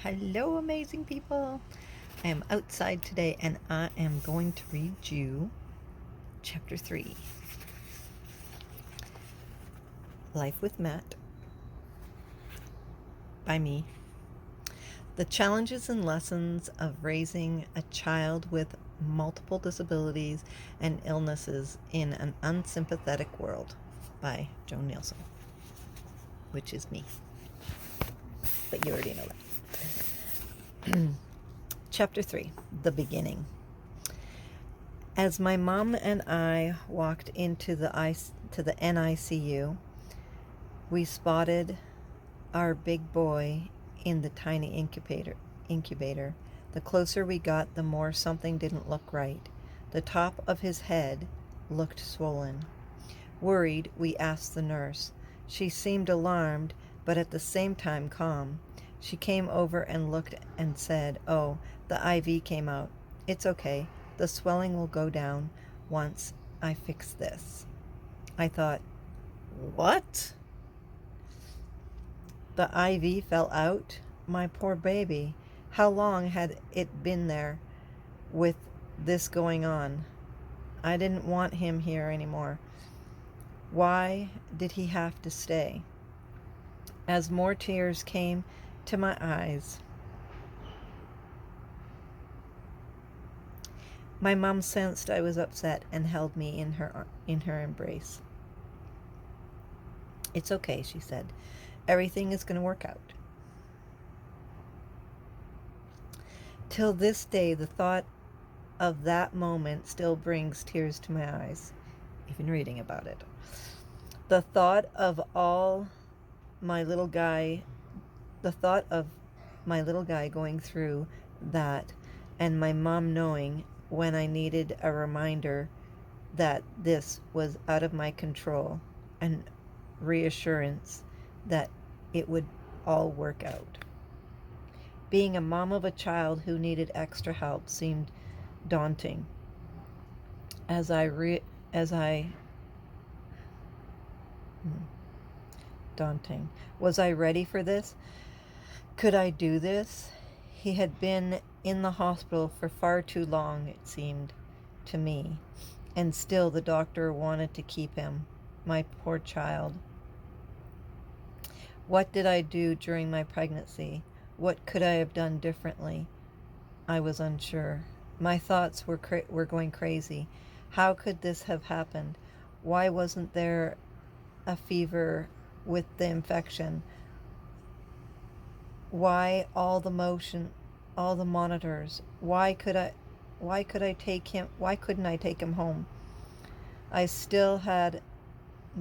Hello, amazing people. I am outside today and I am going to read you chapter 3, Life with Matt, by me. The challenges and lessons of raising a child with multiple disabilities and illnesses in an unsympathetic world, by Joan Nielsen, which is me. But you already know that. Chapter 3, The Beginning. As my mom and I walked into the NICU, we spotted our big boy in the tiny incubator. The closer we got, the more something didn't look right. The top of his head looked swollen. Worried, we asked the nurse. She seemed alarmed, but at the same time calm. She came over and looked and said, "Oh, the IV came out. It's okay. The swelling will go down once I fix this." I thought, what? The IV fell out? My poor baby. How long had it been there with this going on? I didn't want him here anymore. Why did he have to stay? As more tears came to my eyes, my mom sensed I was upset and held me in her embrace. "It's okay," she said. "Everything is going to work out." Till this day, the thought of that moment still brings tears to my eyes, even reading about it. The thought of my little guy going through that, and my mom knowing when I needed a reminder that this was out of my control, and reassurance that it would all work out. Being a mom of a child who needed extra help seemed daunting. As I daunting. Was I ready for this? Could I do this? He had been in the hospital for far too long, it seemed to me, and still the doctor wanted to keep him. My poor child. What did I do during my pregnancy? What could I have done differently? I was unsure. My thoughts were going crazy. How could this have happened? Why wasn't there a fever with the infection? Why all the motion, all the monitors? Why couldn't I take him home? They still had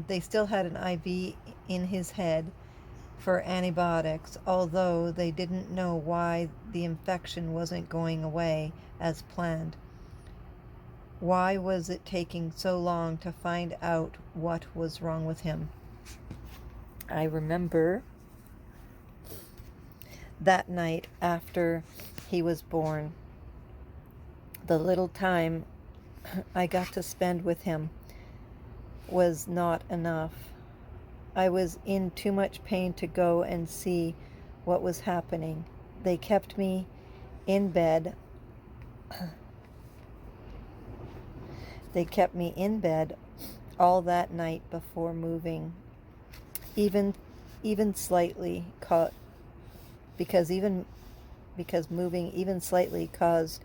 an IV in his head for antibiotics, although they didn't know why the infection wasn't going away as planned. Why was it taking so long to find out what was wrong with him? I remember that night after he was born, the little time I got to spend with him was not enough. I was in too much pain to go and see what was happening. They kept me in bed. They kept me in bed all that night before moving, even slightly, because moving even slightly caused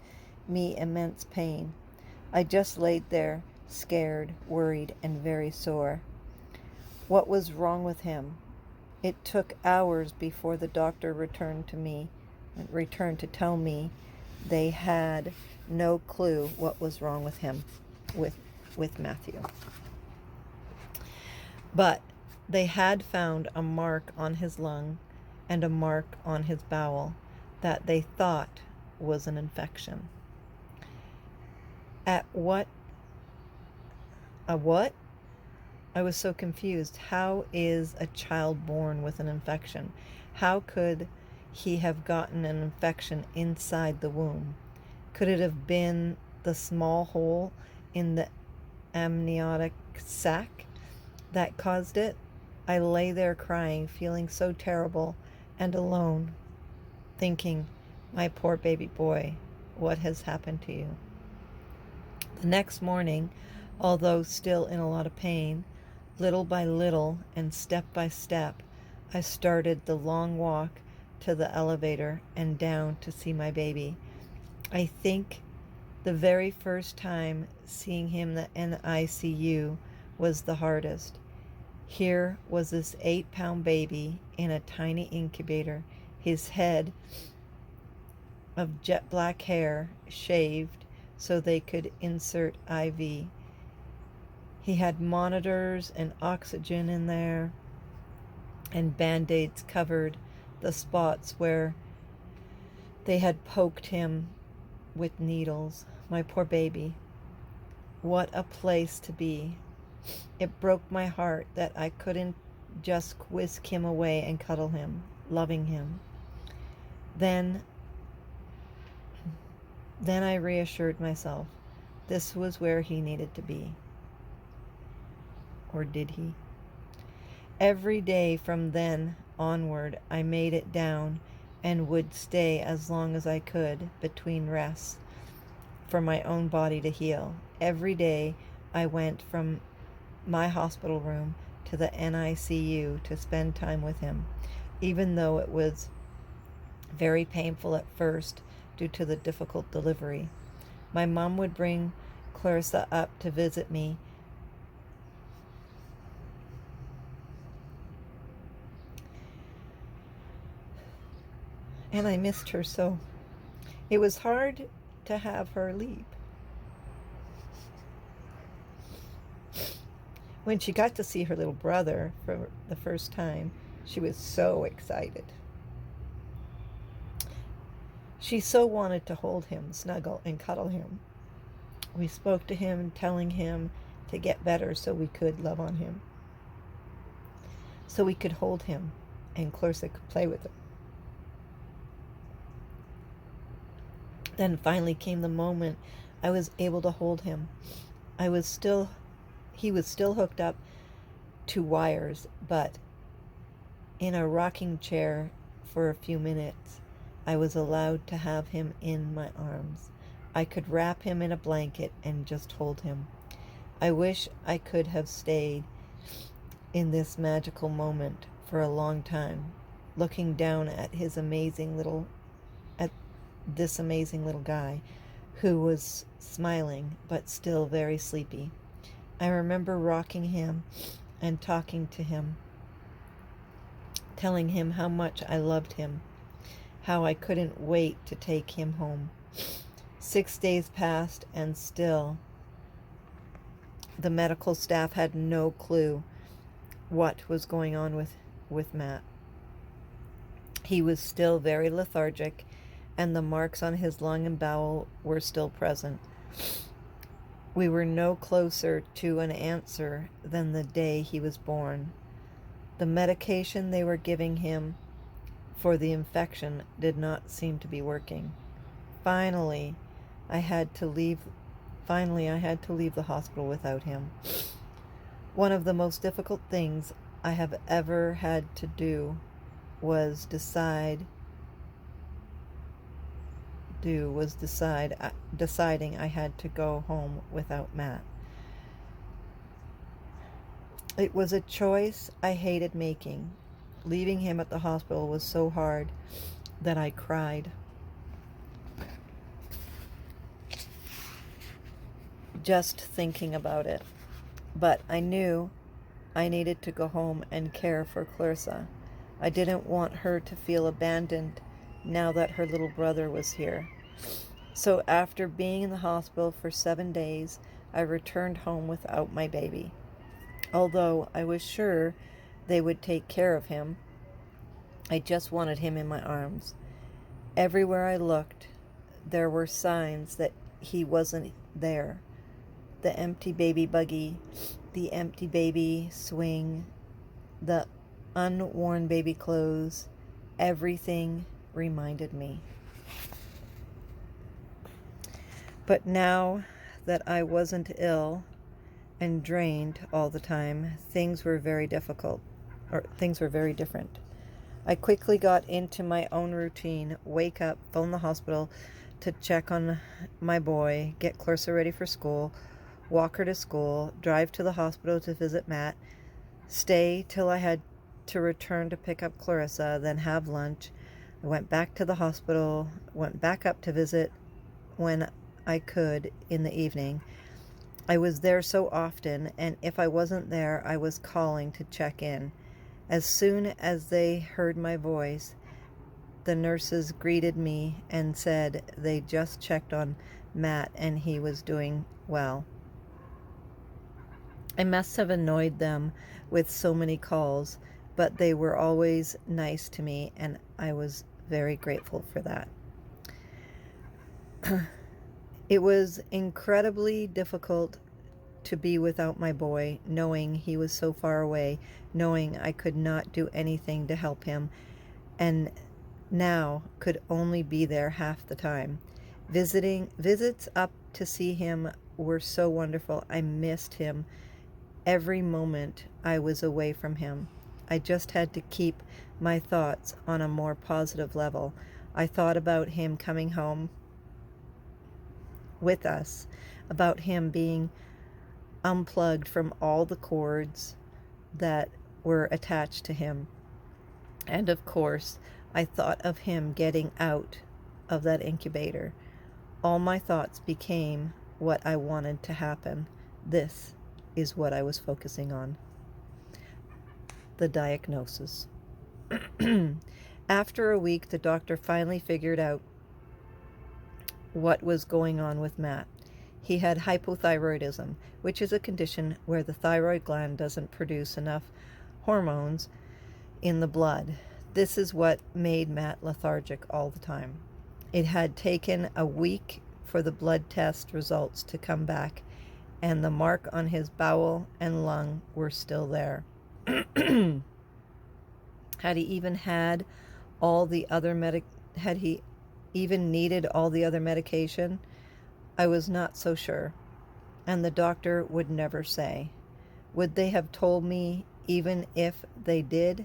me immense pain. I just laid there, scared, worried, and very sore. What was wrong with him? It took hours before the doctor returned to tell me they had no clue what was wrong with him, with Matthew. But they had found a mark on his lung and a mark on his bowel that they thought was an infection. A what? I was so confused. How is a child born with an infection? How could he have gotten an infection inside the womb? Could it have been the small hole in the amniotic sac that caused it? I lay there crying, feeling so terrible and alone. thinking, my poor baby boy, what has happened to you? The next morning, although still in a lot of pain, little by little and step by step, I started the long walk to the elevator and down to see my baby. I think the very first time seeing him in the ICU was the hardest. Here was this 8-pound baby in a tiny incubator, his head of jet black hair shaved so they could insert IV. He had monitors and oxygen in there, and band-aids covered the spots where they had poked him with needles. My poor baby. What a place to be. It broke my heart that I couldn't just whisk him away and cuddle him, loving him. Then I reassured myself this was where he needed to be. Or did he? Every day from then onward, I made it down and would stay as long as I could between rests for my own body to heal. Every day I went from my hospital room to the NICU to spend time with him, even though it was very painful at first due to the difficult delivery. My mom would bring Clarissa up to visit me, and I missed her so. It was hard to have her leave. When she got to see her little brother for the first time, she was so excited. She so wanted to hold him, snuggle, and cuddle him. We spoke to him, telling him to get better so we could love on him, so we could hold him, and Clarissa could play with him. Then finally came the moment I was able to hold him. He was still hooked up to wires, but in a rocking chair for a few minutes. I was allowed to have him in my arms. I could wrap him in a blanket and just hold him. I wish I could have stayed in this magical moment for a long time, looking down at this amazing little guy who was smiling but still very sleepy. I remember rocking him and talking to him, telling him how much I loved him, how I couldn't wait to take him home. 6 days passed, and still the medical staff had no clue what was going on with Matt. He was still very lethargic, and the marks on his lung and bowel were still present. We were no closer to an answer than the day he was born. The medication they were giving him for the infection did not seem to be working. Finally, I had to leave the hospital without him. One of the most difficult things I have ever had to do was deciding I had to go home without Matt. It was a choice I hated making. Leaving him at the hospital was so hard that I cried. Just thinking about it. But I knew I needed to go home and care for Clarissa. I didn't want her to feel abandoned now that her little brother was here. So after being in the hospital for 7 days, I returned home without my baby. Although I was sure they would take care of him, I just wanted him in my arms. Everywhere I looked, there were signs that he wasn't there. The empty baby buggy, the empty baby swing, the unworn baby clothes, everything reminded me. But now that I wasn't ill and drained all the time, things were very different. I quickly got into my own routine: wake up, phone the hospital to check on my boy, get Clarissa ready for school, walk her to school, drive to the hospital to visit Matt, stay till I had to return to pick up Clarissa, then have lunch. I went back to the hospital, went back up to visit when I could in the evening. I was there so often, and if I wasn't there, I was calling to check in. As soon as they heard my voice, the nurses greeted me and said they just checked on Matt and he was doing well. I must have annoyed them with so many calls, but they were always nice to me, and I was very grateful for that. It was incredibly difficult to be without my boy, knowing he was so far away, knowing I could not do anything to help him, and now could only be there half the time. Visits up to see him were so wonderful. I missed him every moment I was away from him. I just had to keep my thoughts on a more positive level. I thought about him coming home with us, about him being unplugged from all the cords that were attached to him. And of course, I thought of him getting out of that incubator. All my thoughts became what I wanted to happen. This is what I was focusing on. The diagnosis. After a week, the doctor finally figured out what was going on with Matt. He had hypothyroidism, which is a condition where the thyroid gland doesn't produce enough hormones in the blood. This is what made Matt lethargic all the time. It had taken a week for the blood test results to come back, and the mark on his bowel and lung were still there. Had he even had all the other had he even needed all the other medication? I was not so sure, and the doctor would never say. Would they have told me even if they did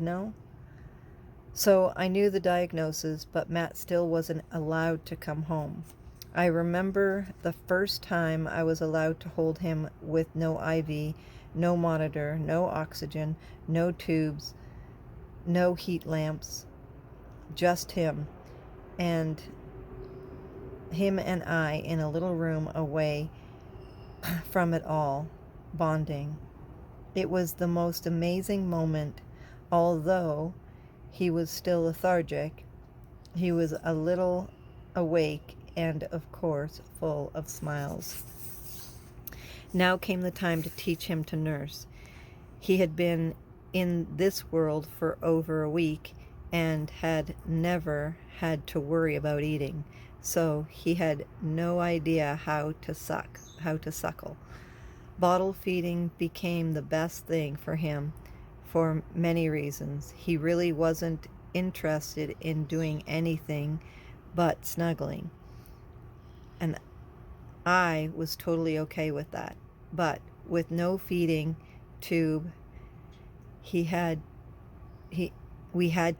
know? So I knew the diagnosis, but Matt still wasn't allowed to come home. I remember the first time I was allowed to hold him with no IV, no monitor, no oxygen, no tubes, no heat lamps, just him and I in a little room away from it all, bonding. It was the most amazing moment. Although he was still lethargic, he was a little awake and, of course, full of smiles. Now came the time to teach him to nurse. He had been in this world for over a week and had never had to worry about eating, so he had no idea how to suckle. Bottle feeding became the best thing for him for many reasons. He really wasn't interested in doing anything but snuggling, and I was totally okay with that. But with no feeding tube, we had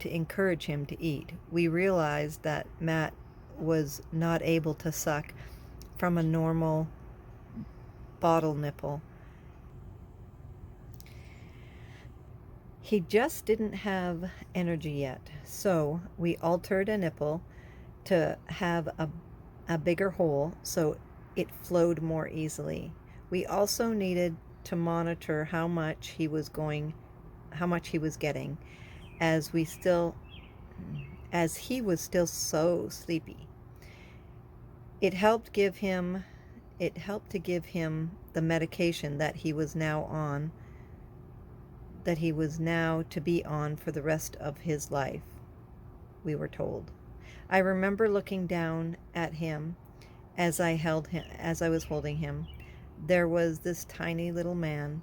to encourage him to eat. We realized that Matt was not able to suck from a normal bottle nipple. He just didn't have energy yet, so we altered a nipple to have a bigger hole so it flowed more easily. We also needed to monitor how much he was getting, as he was still so sleepy. It helped to give him the medication that he was now to be on for the rest of his life, we were told. I remember looking down at him as I was holding him. There was this tiny little man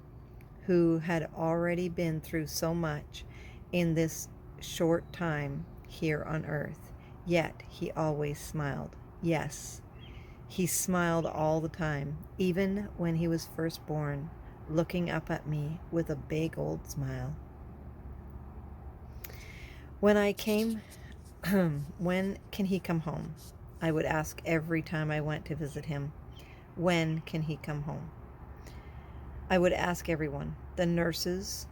who had already been through so much in this short time here on earth, yet he always smiled. Yes, he smiled all the time, even when he was first born, looking up at me with a big old smile. When I came, when can he come home? I would ask every time I went to visit him. When can he come home? I would ask everyone. The nurses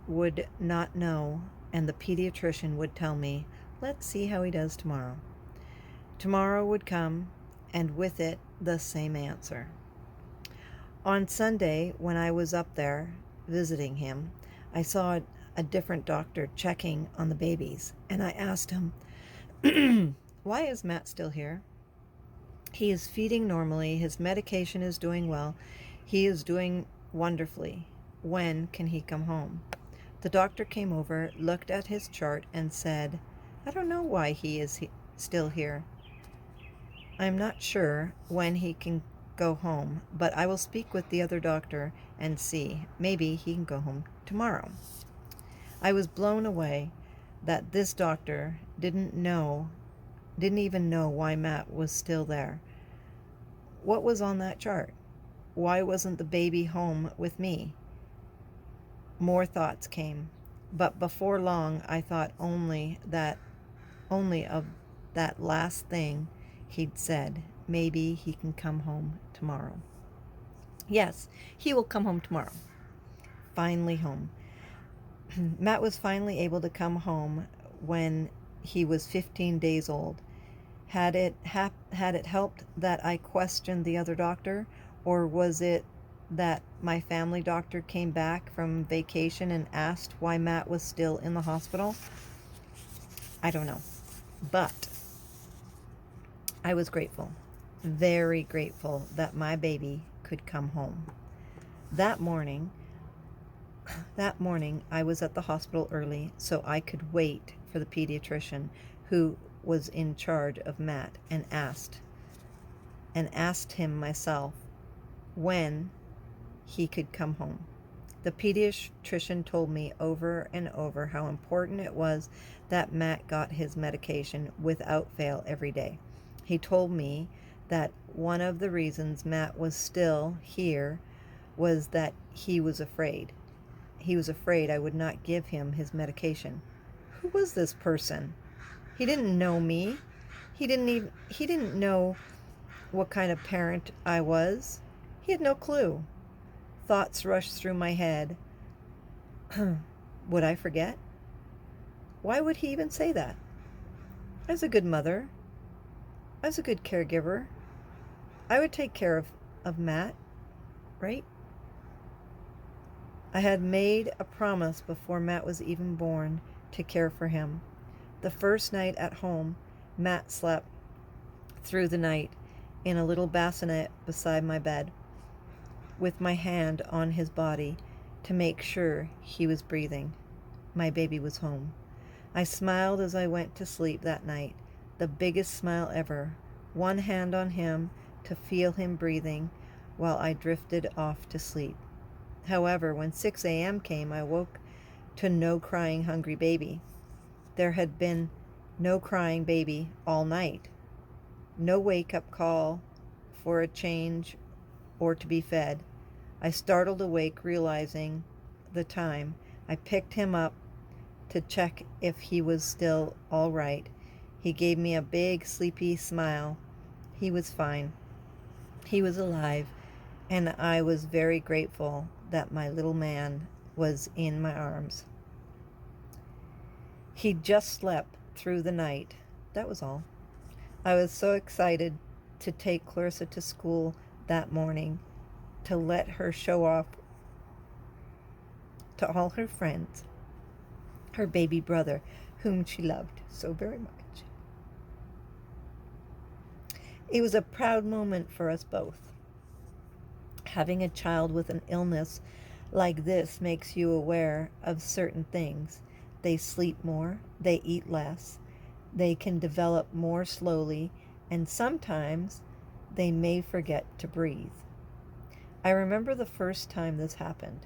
would not know, and the pediatrician would tell me, let's see how he does tomorrow. Tomorrow would come, and with it, the same answer. On Sunday, when I was up there visiting him, I saw a different doctor checking on the babies, and I asked him, why is Matt still here? He is feeding normally, his medication is doing well, he is doing wonderfully. When can he come home? The doctor came over, looked at his chart, and said, I don't know why he is still here. I'm not sure when he can go home, but I will speak with the other doctor and see. Maybe he can go home tomorrow. I was blown away that this doctor didn't even know why Matt was still there. What was on that chart? Why wasn't the baby home with me? More thoughts came, but before long I thought only of that last thing he'd said. Maybe he can come home tomorrow. Yes, he will come home tomorrow. Finally home. Matt was finally able to come home when he was 15 days old. Had it helped that I questioned the other doctor, or was it that my family doctor came back from vacation and asked why Matt was still in the hospital? I don't know. But I was grateful, very grateful that my baby could come home. That morning I was at the hospital early so I could wait for the pediatrician who was in charge of Matt, and asked him myself when he could come home. The pediatrician told me over and over how important it was that Matt got his medication without fail every day. He told me that one of the reasons Matt was still here was that he was afraid. He was afraid I would not give him his medication. Who was this person? He didn't know me. He didn't know what kind of parent I was. He had no clue. Thoughts rushed through my head. Would I forget? Why would he even say that? I was a good mother. I was a good caregiver. I would take care of Matt, right? I had made a promise before Matt was even born to care for him. The first night at home, Matt slept through the night in a little bassinet beside my bed, with my hand on his body to make sure he was breathing. My baby was home. I smiled as I went to sleep that night, the biggest smile ever, one hand on him to feel him breathing while I drifted off to sleep. However, when 6 a.m. came, I woke to no crying, hungry baby. There had been no crying baby all night. No wake-up call for a change or to be fed. I startled awake, realizing the time. I picked him up to check if he was still all right. He gave me a big, sleepy smile. He was fine. He was alive, and I was very grateful that my little man was in my arms. He just slept through the night. That was all. I was so excited to take Clarissa to school that morning, to let her show off to all her friends her baby brother, whom she loved so very much. It was a proud moment for us both. Having a child with an illness like this makes you aware of certain things. They sleep more, they eat less, they can develop more slowly, and sometimes they may forget to breathe. I remember the first time this happened.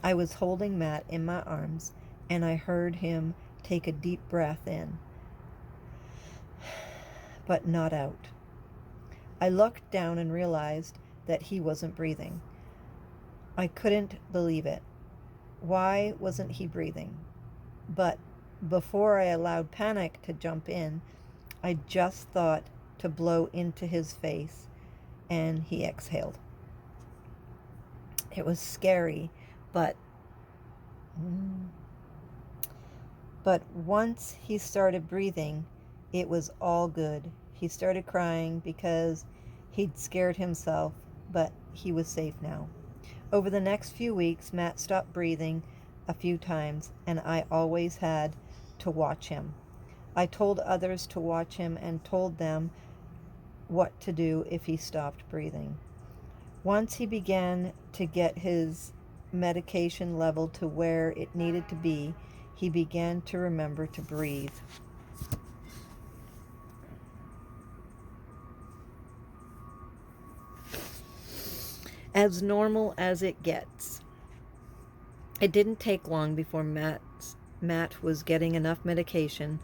I was holding Matt in my arms, and I heard him take a deep breath in, but not out. I looked down and realized that he wasn't breathing. I couldn't believe it. Why wasn't he breathing? But Before I allowed panic to jump in, I just thought to blow into his face, and he exhaled. It was scary, but but once he started breathing, it was all good. He started crying because he'd scared himself, but he was safe now. Over the next few weeks, Matt stopped breathing a few times, and I always had to watch him. I told others to watch him and told them what to do if he stopped breathing. Once he began to get his medication level to where it needed to be, he began to remember to breathe. As normal as it gets. It didn't take long before Matt was getting enough medication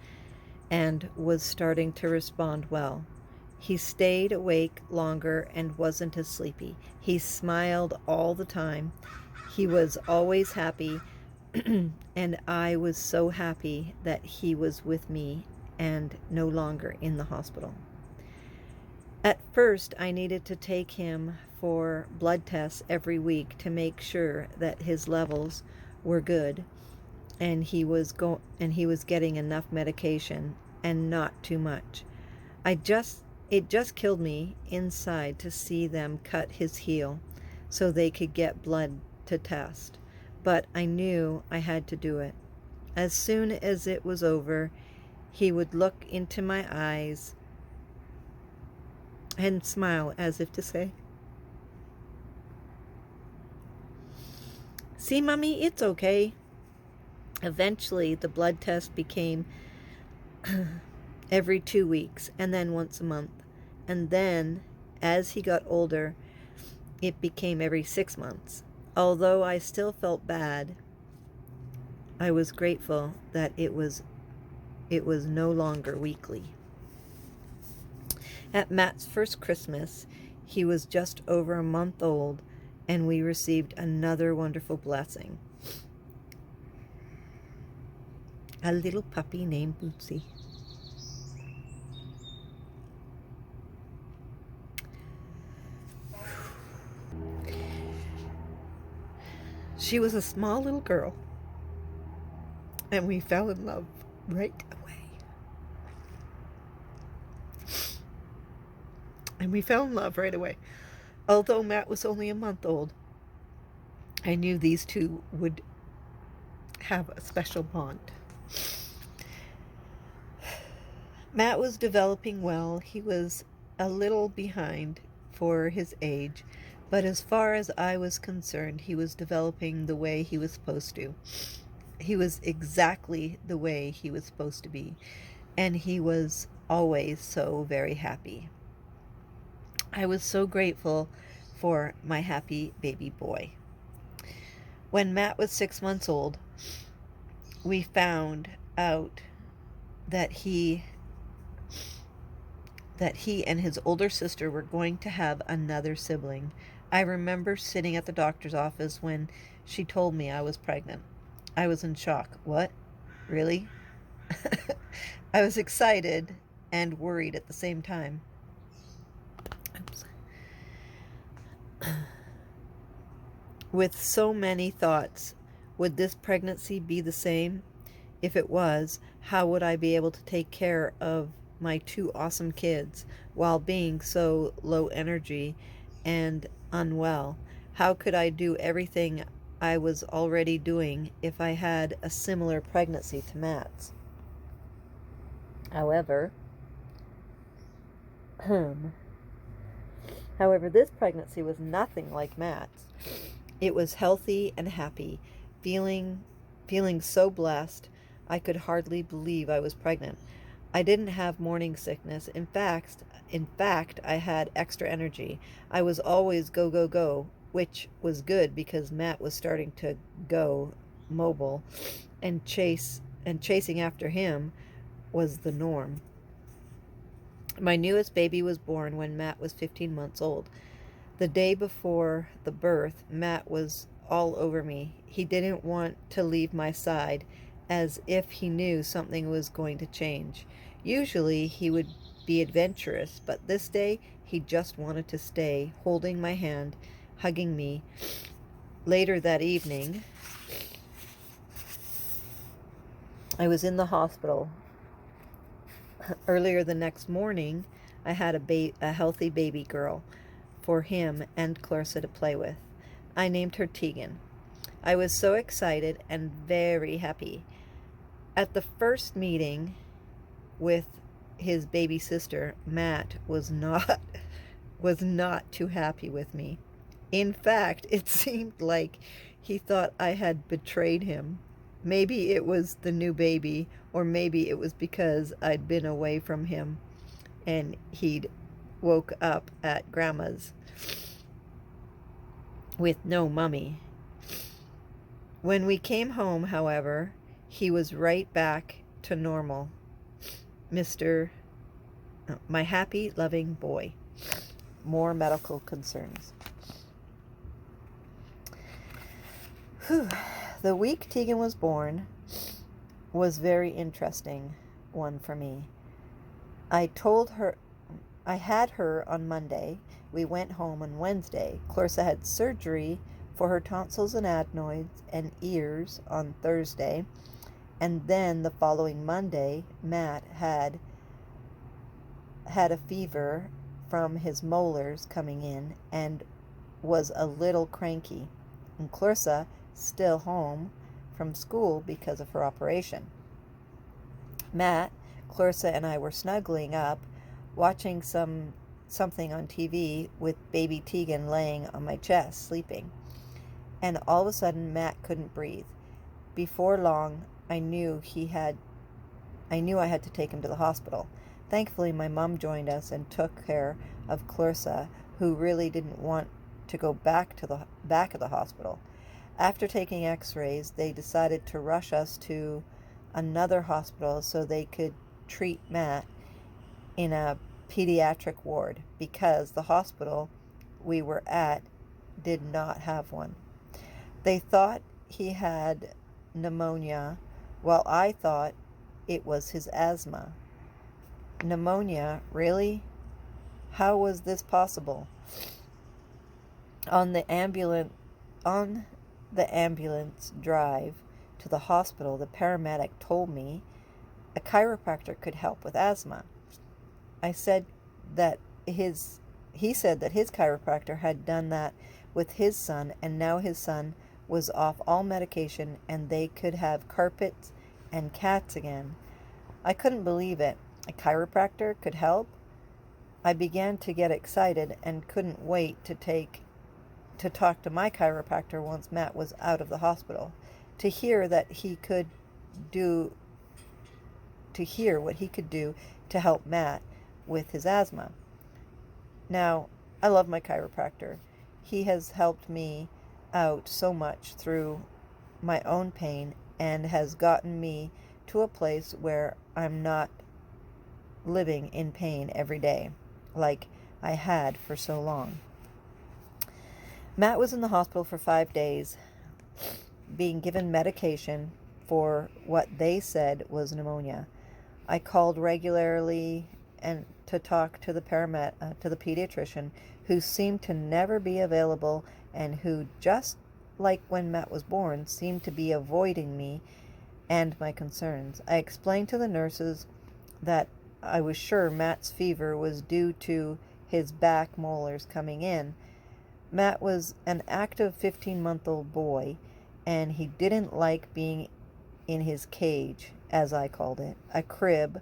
and was starting to respond well. He stayed awake longer and wasn't as sleepy. He smiled all the time. He was always happy, and I was so happy that he was with me and no longer in the hospital. At first, I needed to take him for blood tests every week to make sure that his levels were good and he was getting enough medication and not too much. It just killed me inside to see them cut his heel so they could get blood to test. But I knew I had to do it. As soon as it was over, he would look into my eyes and smile as if to say, "See, Mummy, it's okay." Eventually, the blood test became every 2 weeks and then once a month. And then, as he got older, it became every 6 months. Although I still felt bad, I was grateful that it was no longer weekly. At Matt's first Christmas, he was just over a month old, and we received another wonderful blessing. A little puppy named Bootsy. She was a small little girl, and we fell in love right away. Although Matt was only a month old, I knew these two would have a special bond. Matt was developing well. He was a little behind for his age, but as far as I was concerned, he was developing the way he was supposed to. He was exactly the way he was supposed to be, and he was always so very happy. I was so grateful for my happy baby boy. When Matt was 6 months old, we found out that he and his older sister were going to have another sibling. I remember sitting at the doctor's office when she told me I was pregnant. I was in shock. What? Really? I was excited and worried at the same time. Oops. With so many thoughts, would this pregnancy be the same? If it was, how would I be able to take care of my two awesome kids while being so low energy and unwell? How could I do everything I was already doing if I had a similar pregnancy to Matt's? However, this pregnancy was nothing like Matt's. It was healthy and happy, feeling so blessed. I could hardly believe I was pregnant. I didn't have morning sickness. In fact, I had extra energy. I was always go, go, go, which was good because Matt was starting to go mobile, and chasing after him was the norm. My newest baby was born when Matt was 15 months old. The day before the birth, Matt was all over me. He didn't want to leave my side, as if he knew something was going to change. Usually he would be adventurous, but this day he just wanted to stay, holding my hand, hugging me. Later that evening, I was in the hospital. Earlier the next morning, I had a healthy baby girl for him and Clarissa to play with. I named her Tegan. I was so excited and very happy. At the first meeting with his baby sister, Matt was not too happy with me. In fact, it seemed like he thought I had betrayed him. Maybe it was the new baby, or maybe it was because I'd been away from him and he'd woke up at Grandma's with no mummy. When we came home, however, he was right back to normal. My happy, loving boy. More medical concerns. Whew. The week Tegan was born was very interesting one for me. I had her on Monday. We went home on Wednesday. Clarissa had surgery for her tonsils and adenoids and ears on Thursday. And then the following Monday, Matt had a fever from his molars coming in and was a little cranky. And Clarissa still home from school because of her operation. Matt, Clarissa, and I were snuggling up, watching something on TV with baby Tegan laying on my chest, sleeping. And all of a sudden, Matt couldn't breathe. Before long, I knew I had to take him to the hospital. Thankfully, my mom joined us and took care of Clarissa, who really didn't want to go back to the back of the hospital. After taking x-rays, they decided to rush us to another hospital so they could treat Matt in a pediatric ward because the hospital we were at did not have one. They thought he had pneumonia, while I thought it was his asthma. Pneumonia? Really? How was this possible? On the ambulance drive to the hospital, the paramedic told me a chiropractor could help with asthma. He said that his chiropractor had done that with his son, and now his son was off all medication and they could have carpets and cats again. I couldn't believe it. A chiropractor could help? I began to get excited and couldn't wait to talk to my chiropractor once Matt was out of the hospital, to hear what he could do to help Matt with his asthma. Now, I love my chiropractor. He has helped me out so much through my own pain and has gotten me to a place where I'm not living in pain every day like I had for so long. Matt was in the hospital for 5 days, being given medication for what they said was pneumonia. I called regularly and to talk to the pediatrician, who seemed to never be available and who, just like when Matt was born, seemed to be avoiding me and my concerns. I explained to the nurses that I was sure Matt's fever was due to his back molars coming in. Matt was an active 15-month-old boy, and he didn't like being in his cage, as I called it, a crib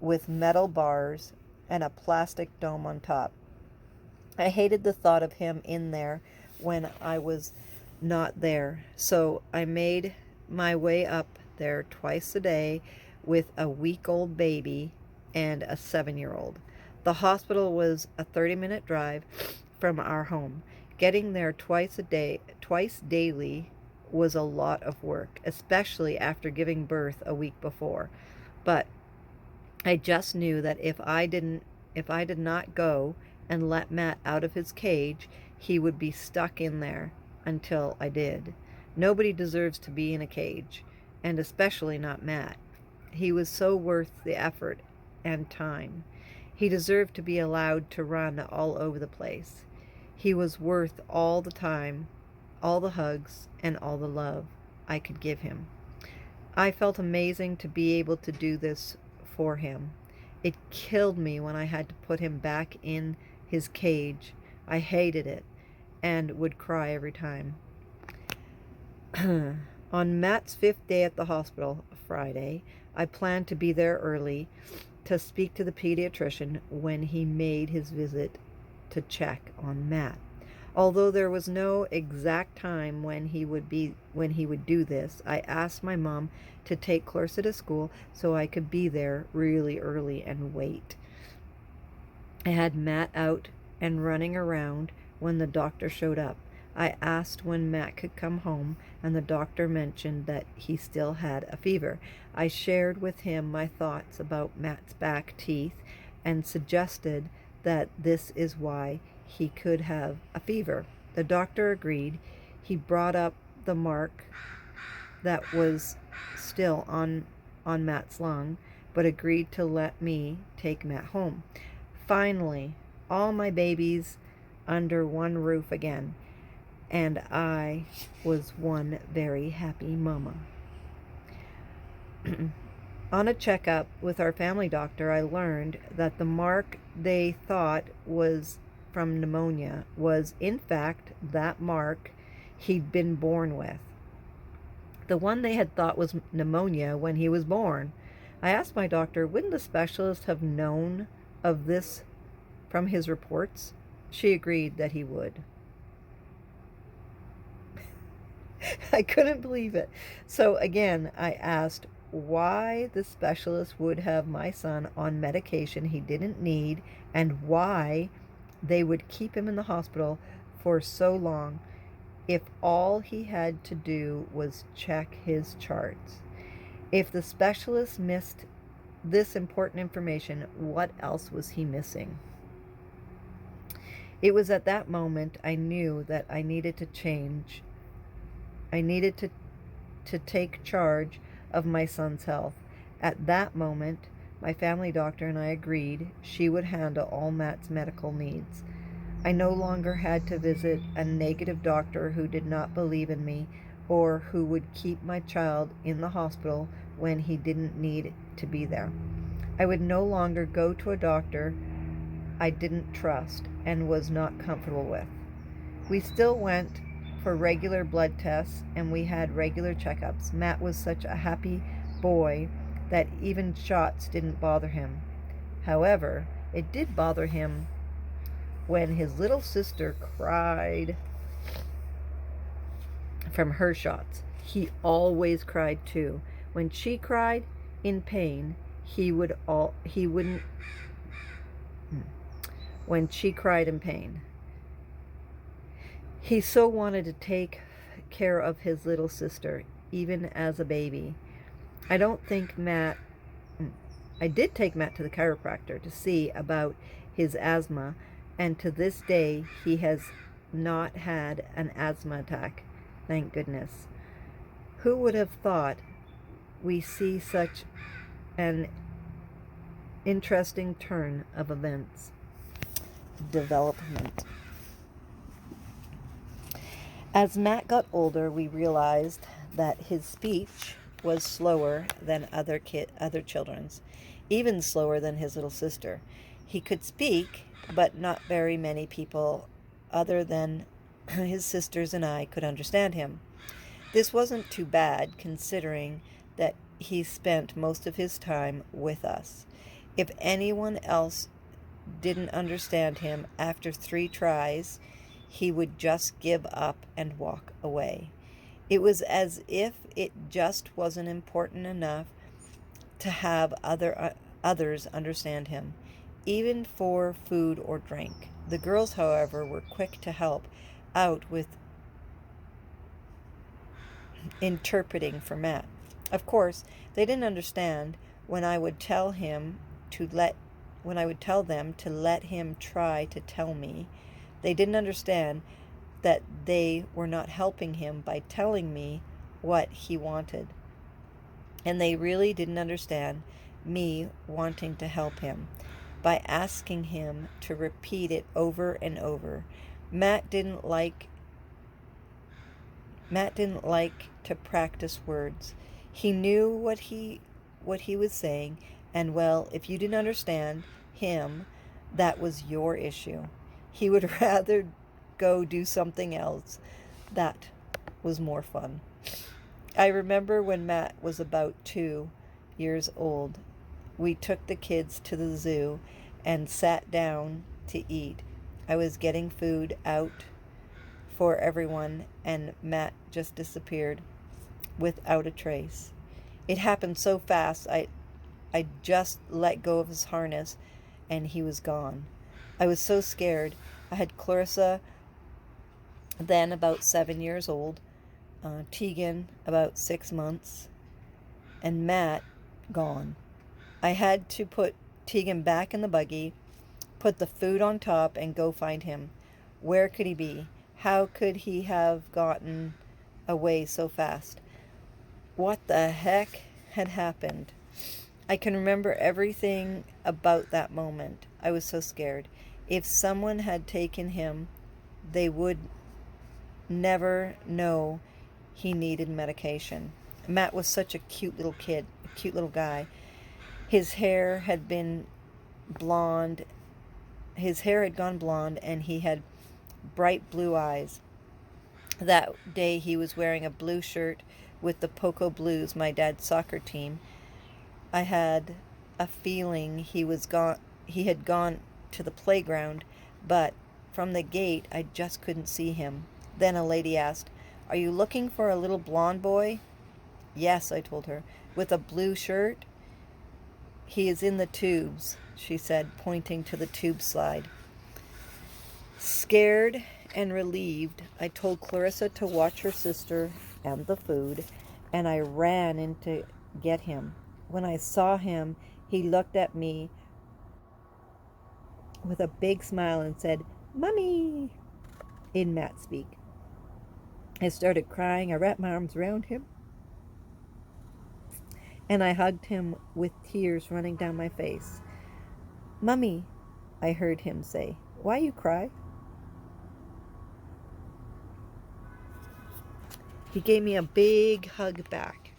with metal bars and a plastic dome on top. I hated the thought of him in there when I was not there, so I made my way up there twice a day with a week-old baby and a 7-year-old. The hospital was a 30-minute drive from our home. Getting there twice daily was a lot of work, especially after giving birth a week before. But I just knew that if I did not go and let Matt out of his cage, he would be stuck in there until I did. Nobody deserves to be in a cage. and especially not Matt. He was so worth the effort and time. He deserved to be allowed to run all over the place. He was worth all the time, all the hugs, and all the love I could give him. I felt amazing to be able to do this for him. It killed me when I had to put him back in his cage. I hated it and would cry every time. On Matt's 5th day at the hospital, Friday, I planned to be there early to speak to the pediatrician when he made his visit to check on Matt. Although there was no exact time when he would do this, I asked my mom to take Clarissa to school so I could be there really early and wait. I had Matt out and running around when the doctor showed up. I asked when Matt could come home, and the doctor mentioned that he still had a fever. I shared with him my thoughts about Matt's back teeth and suggested that this is why he could have a fever. The doctor agreed. He brought up the mark that was still on Matt's lung, but agreed to let me take Matt home. Finally, all my babies under one roof again, and I was one very happy mama. On a checkup with our family doctor, I learned that the mark they thought was from pneumonia was, in fact, that mark he'd been born with. The one they had thought was pneumonia when he was born. I asked my doctor, wouldn't the specialist have known of this from his reports? She agreed that he would. I couldn't believe it. So again, I asked why the specialist would have my son on medication he didn't need and why they would keep him in the hospital for so long if all he had to do was check his charts. If the specialist missed this important information, what else was he missing? It was at that moment I knew that I needed to change. I needed to take charge of my son's health. At that moment, my family doctor and I agreed she would handle all Matt's medical needs. I no longer had to visit a negative doctor who did not believe in me or who would keep my child in the hospital when he didn't need to be there. I would no longer go to a doctor I didn't trust and was not comfortable with. We still went for regular blood tests and we had regular checkups. Matt was such a happy boy that even shots didn't bother him. However, it did bother him when his little sister cried from her shots. He always cried too. When she cried in pain, he wouldn't when she cried in pain. He so wanted to take care of his little sister, even as a baby. I did take Matt to the chiropractor to see about his asthma, and to this day he has not had an asthma attack, thank goodness. Who would have thought we see such an interesting turn of events? Development. As Matt got older, we realized that his speech was slower than other children's, even slower than his little sister. He could speak, but not very many people other than his sisters and I could understand him. This wasn't too bad, considering that he spent most of his time with us. If anyone else didn't understand him after 3 tries, he would just give up and walk away. It was as if it just wasn't important enough to have others understand him, even for food or drink. The girls, however, were quick to help out with interpreting for Matt. Of course, they didn't understand when I would tell them to let him try to tell me. They didn't understand that they were not helping him by telling me what he wanted. And they really didn't understand me wanting to help him by asking him to repeat it over and over. Matt didn't like Matt didn't like to practice words. He knew what he was saying, and well, if you didn't understand him, that was your issue. He would rather go do something else. That was more fun. I remember when Matt was about 2 years old, we took the kids to the zoo and sat down to eat. I was getting food out for everyone, and Matt just disappeared without a trace. It happened so fast, I just let go of his harness and he was gone. I was so scared. I had Clarissa, then about 7 years old, Tegan, about 6 months, and Matt gone. I had to put Tegan back in the buggy, put the food on top, and go find him. Where could he be? How could he have gotten away so fast? What the heck had happened? I can remember everything about that moment. I was so scared. If someone had taken him, they would never know he needed medication. Matt was such a cute little kid, a cute little guy. His hair had been blonde. His hair had gone blonde, and he had bright blue eyes. That day he was wearing a blue shirt with the Poco Blues, my dad's soccer team. I had a feeling he had gone to the playground, but from the gate I just couldn't see him. Then a lady asked, "Are you looking for a little blonde boy?" "Yes," I told her. "With a blue shirt?" "He is in the tubes," she said, pointing to the tube slide. Scared and relieved, I told Clarissa to watch her sister and the food, and I ran in to get him. When I saw him, he looked at me with a big smile and said, "Mummy," in Matt speak. I started crying. I wrapped my arms around him, and I hugged him with tears running down my face. "Mummy," I heard him say, "why you cry?" He gave me a big hug back.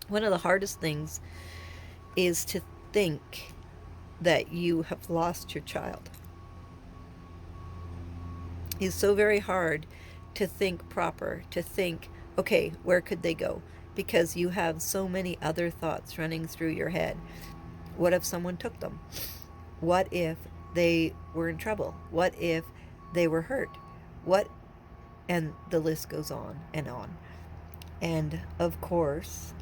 One of the hardest things is to think that you have lost your child. It's so very hard to think proper, to think, okay, where could they go? Because you have so many other thoughts running through your head. What if someone took them? What if they were in trouble? What if they were hurt? What? And the list goes on and on. And of course,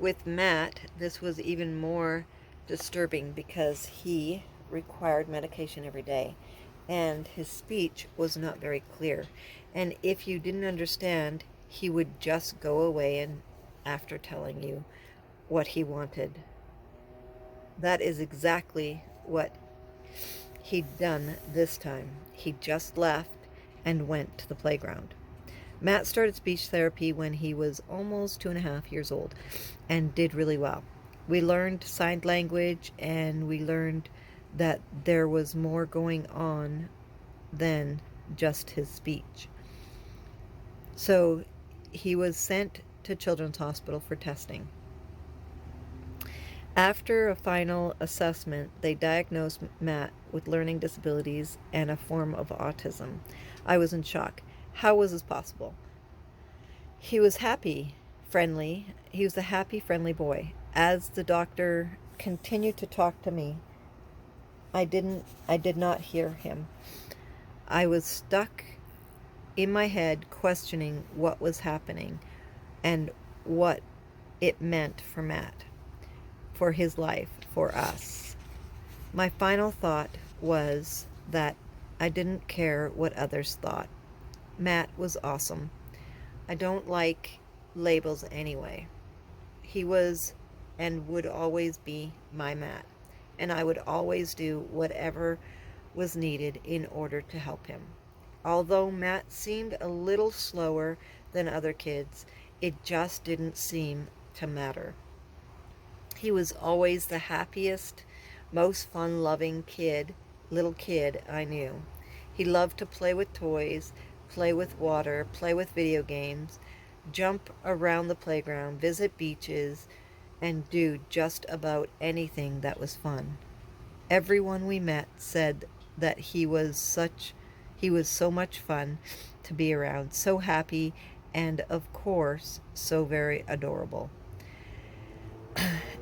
with Matt, this was even more disturbing because he required medication every day and his speech was not very clear. And if you didn't understand, he would just go away and after telling you what he wanted. That is exactly what he'd done this time. He just left and went to the playground. Matt started speech therapy when he was almost 2.5 years old and did really well. We learned sign language and we learned that there was more going on than just his speech. So he was sent to Children's Hospital for testing. After a final assessment, they diagnosed Matt with learning disabilities and a form of autism. I was in shock. How was this possible? He was friendly. He was a happy, friendly boy. As the doctor continued to talk to me, I did not hear him. I was stuck in my head questioning what was happening and what it meant for Matt, for his life, for us. My final thought was that I didn't care what others thought. Matt was awesome. I don't like labels anyway. He was and would always be my Matt, and I would always do whatever was needed in order to help him. Although Matt seemed a little slower than other kids, it just didn't seem to matter. He was always the happiest, most fun-loving little kid I knew. He loved to play with toys, play with water, play with video games, jump around the playground, visit beaches, and do just about anything that was fun. Everyone we met said that he was so much fun to be around, so happy, and of course, so very adorable.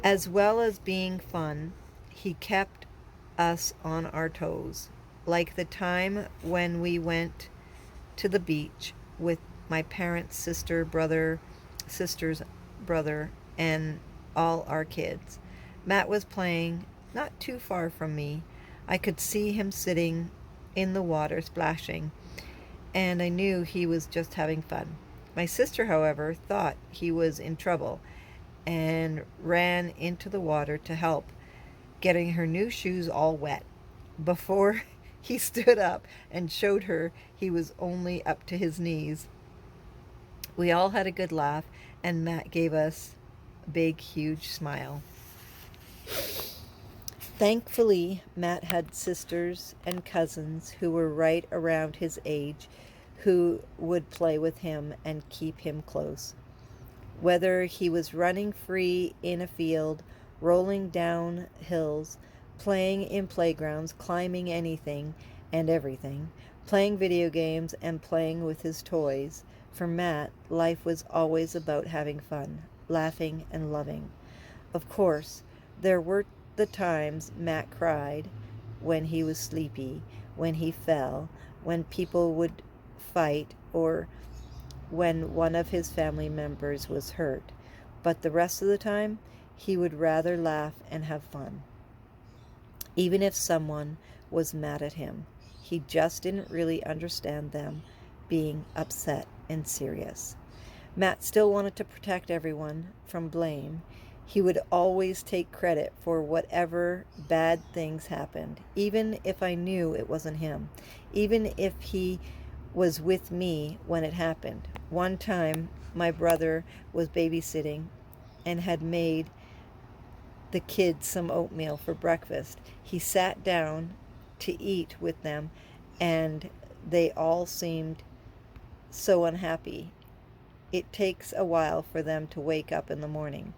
As well as being fun, he kept us on our toes, like the time when we went to the beach with my parents' sister's brother, and all our kids. Matt was playing not too far from me. I could see him sitting in the water splashing, and I knew he was just having fun. My sister, however, thought he was in trouble and ran into the water to help, getting her new shoes all wet. Before he stood up and showed her he was only up to his knees. We all had a good laugh, and Matt gave us a big, huge smile. Thankfully, Matt had sisters and cousins who were right around his age who would play with him and keep him close. Whether he was running free in a field, rolling down hills, playing in playgrounds, climbing anything and everything, playing video games and playing with his toys, for Matt, life was always about having fun, laughing and loving. Of course, there were the times Matt cried when he was sleepy, when he fell, when people would fight, or when one of his family members was hurt, but the rest of the time he would rather laugh and have fun. Even if someone was mad at him, he just didn't really understand them being upset and serious. Matt still wanted to protect everyone from blame. He would always take credit for whatever bad things happened, even if I knew it wasn't him, even if he was with me when it happened. One time, my brother was babysitting and had made the kids some oatmeal for breakfast. He sat down to eat with them, and they all seemed so unhappy. It takes a while for them to wake up in the morning.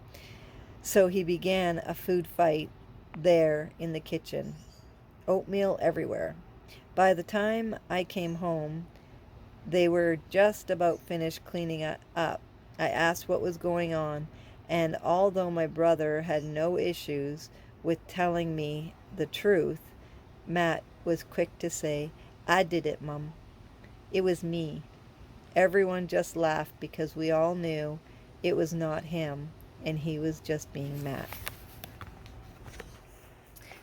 So he began a food fight there in the kitchen. Oatmeal everywhere. By the time I came home, they were just about finished cleaning up. I asked what was going on, and although my brother had no issues with telling me the truth, Matt was quick to say, "I did it, Mum. It was me." Everyone just laughed because we all knew it was not him, and he was just being Matt.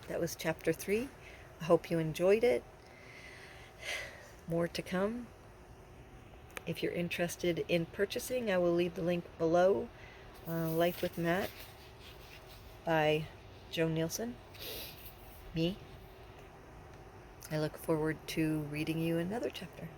That was chapter 3. I hope you enjoyed it. More to come. If you're interested in purchasing, I will leave the link below. Life with Matt by Joan Nielsen. Me. I look forward to reading you another chapter.